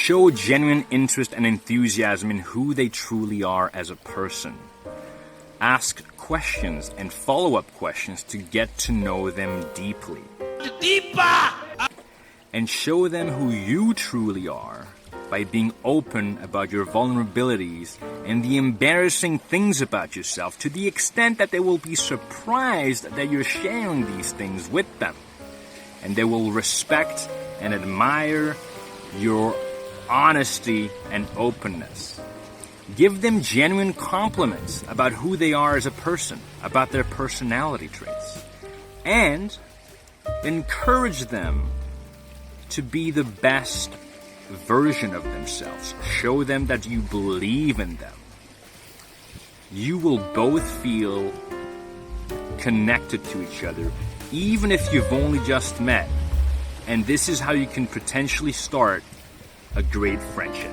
Show genuine interest and enthusiasm in who they truly are as a person. Ask questions and follow-up questions to get to know them deeply. And show them who you truly are by being open about your vulnerabilities and the embarrassing things about yourself, to the extent that they will be surprised that you're sharing these things with them. And they will respect and admire your honesty and openness. Give them genuine compliments about who they are as a person, about their personality traits. And encourage them to be the best version of themselves. Show them that you believe in them. You will both feel connected to each other, even if you've only just met. And this is how you can potentially start a great friendship.